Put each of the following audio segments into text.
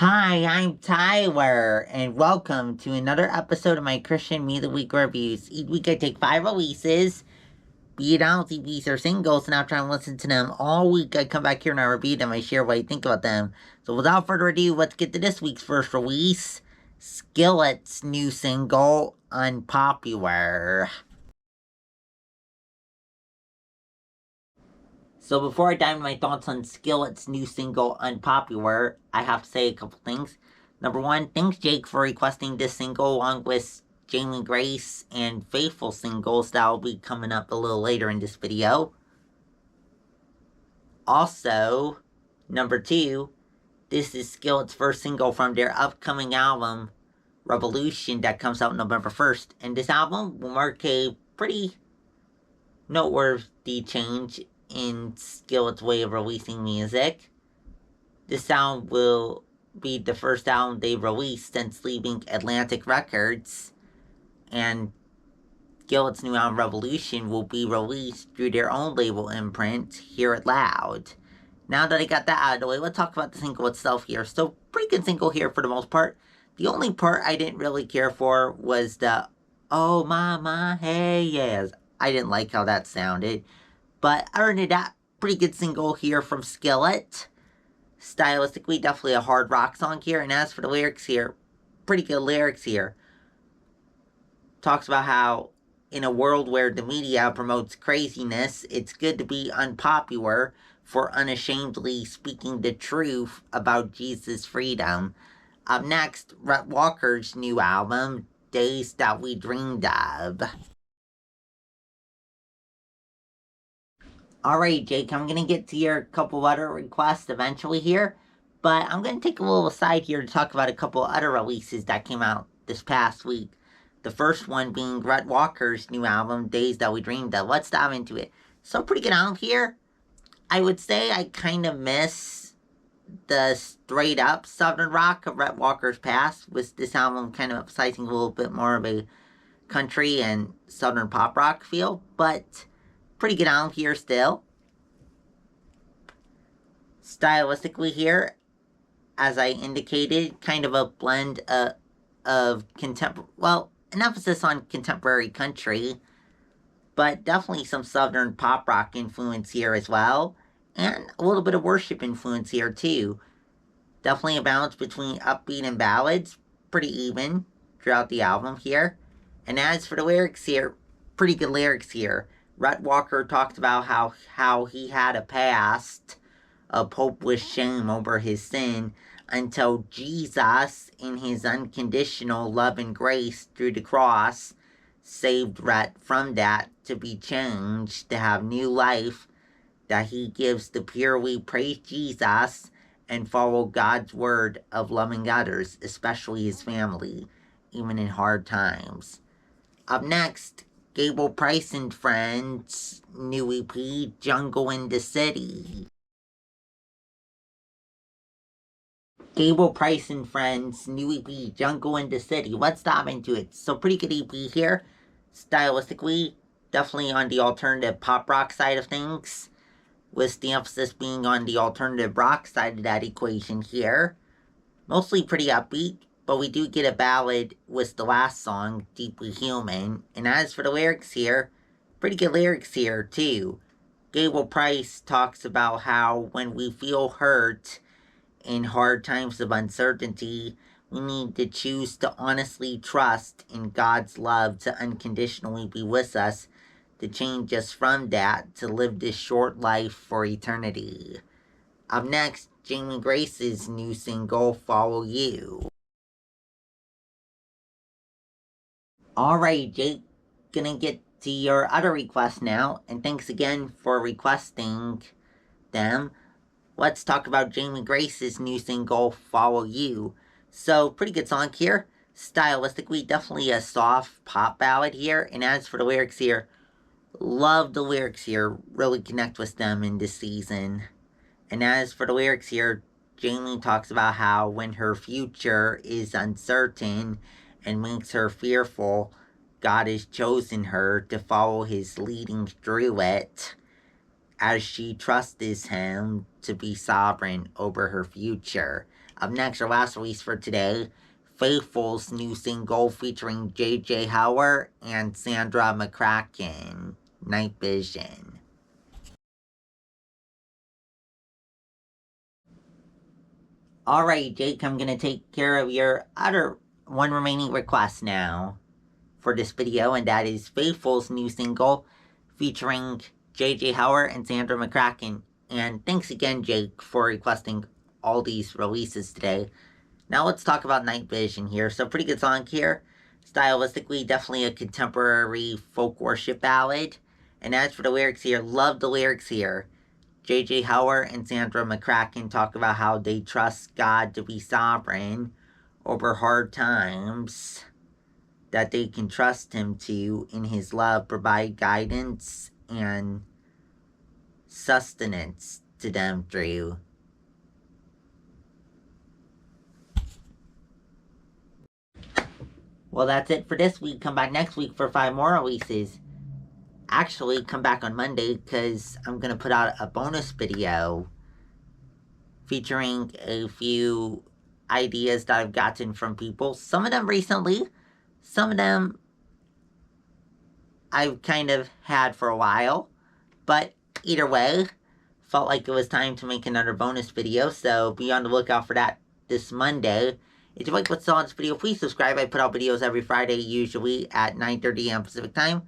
Hi, I'm Tyler, and welcome to another episode of my Christian Media Week reviews. Each week I take 5 releases, be it albums, EPs, or singles, and after I listen to them all week, I come back here and I review them. I share what I think about them. So without further ado, let's get to this week's first release, Skillet's new single, Unpopular. So before I dive into my thoughts on Skillet's new single, Unpopular, I have to say a couple things. Number one, thanks Jake for requesting this single along with Jamie Grace and Faithful singles that will be coming up a little later in this video. Also, number two, this is Skillet's first single from their upcoming album, Revolution, that comes out November 1st. And this album will mark a pretty noteworthy change in Skillet's way of releasing music. This album will be the first album they released since leaving Atlantic Records, and Skillet's new album Revolution will be released through their own label imprint, Hear It Loud. Now that I got that out of the way, let's talk about the single itself here. So, pretty good single here for the most part. The only part I didn't really care for was the, oh mama, hey yes. I didn't like how that sounded. But other than that, pretty good single here from Skillet. Stylistically, definitely a hard rock song here. And as for the lyrics here, pretty good lyrics here. Talks about how in a world where the media promotes craziness, it's good to be unpopular for unashamedly speaking the truth about Jesus' freedom. Up next, Rhett Walker's new album, Days That We Dreamed of. Alright, Jake, I'm gonna get to your couple other requests eventually here, but I'm gonna take a little aside here to talk about a couple other releases that came out this past week. The first one being Rhett Walker's new album, Days That We Dreamed Of. Let's dive into it. So, pretty good album here. I would say I kind of miss the straight up Southern rock of Rhett Walker's past, with this album kind of emphasizing a little bit more of a country and Southern pop rock feel, but pretty good album here still. Stylistically here, as I indicated, kind of a blend of contemporary, well, an emphasis on contemporary country, but definitely some Southern pop rock influence here as well, and a little bit of worship influence here too. Definitely a balance between upbeat and ballads, pretty even throughout the album here. And as for the lyrics here, pretty good lyrics here. Rhett Walker talked about how he had a past of hopeless shame over his sin until Jesus, in his unconditional love and grace through the cross, saved Rhett from that to be changed, to have new life, that he gives the pure. We praise Jesus and follow God's word of loving others, especially his family, even in hard times. Up next, Gable Price and Friends' new EP, Jungle in the City. Gable Price and Friends' new EP, Jungle in the City. Let's dive into it. So, pretty good EP here. Stylistically, definitely on the alternative pop rock side of things, with the emphasis being on the alternative rock side of that equation here. Mostly pretty upbeat, but we do get a ballad with the last song, Deeply Human. And as for the lyrics here, pretty good lyrics here too. Gable Price talks about how when we feel hurt in hard times of uncertainty, we need to choose to honestly trust in God's love to unconditionally be with us, to change us from that, to live this short life for eternity. Up next, Jamie Grace's new single, Follow You. Alright, Jake, gonna get to your other requests now, and thanks again for requesting them. Let's talk about Jamie Grace's new single, Follow You. So, pretty good song here. Stylistically, definitely a soft pop ballad here. And as for the lyrics here, love the lyrics here. Really connect with them in this season. And as for the lyrics here, Jamie talks about how when her future is uncertain and makes her fearful, God has chosen her to follow his leading through it. as she trusts him to be sovereign over her future. Up next, our last release for today, Faithful's new single featuring JJ Howard and Sandra McCracken, Night Vision. Alright, Jake, I'm gonna take care of your other one remaining request now for this video, and that is Faithful's new single featuring JJ Howard and Sandra McCracken. And thanks again, Jake, for requesting all these releases today. Now let's talk about Night Vision here. So pretty good song here. Stylistically, definitely a contemporary folk worship ballad. And as for the lyrics here, love the lyrics here. JJ Howard and Sandra McCracken talk about how they trust God to be sovereign over hard times, that they can trust him to, in his love, provide guidance and sustenance to them through. Well, that's it for this week. Come back next week for 5 more releases. Actually, come back on Monday, because I'm going to put out a bonus video featuring a few ideas that I've gotten from people. Some of them recently, some of them I've kind of had for a while. But either way, felt like it was time to make another bonus video, so be on the lookout for that this Monday. If you like what's on this video, please subscribe. I put out videos every Friday, usually at 9:30 a.m. Pacific Time.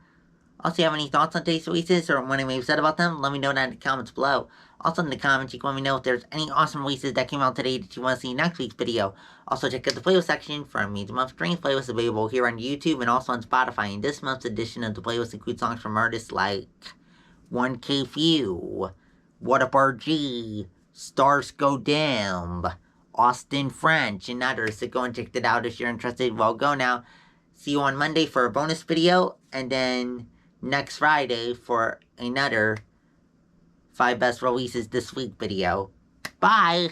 Also, if you have any thoughts on today's releases or what I may have said about them, let me know that in the comments below. Also, in the comments, you can let me know if there's any awesome releases that came out today that you want to see in next week's video. Also, check out the playlist section for a Music Month Stream playlist available here on YouTube and also on Spotify. And this month's edition of the playlist includes songs from artists like 1K Few, What Up RG, Stars Go Dim, Austin French, and others. So go and check that out if you're interested. Well, go now. See you on Monday for a bonus video, and then next Friday for another 5 best releases this week video. Bye!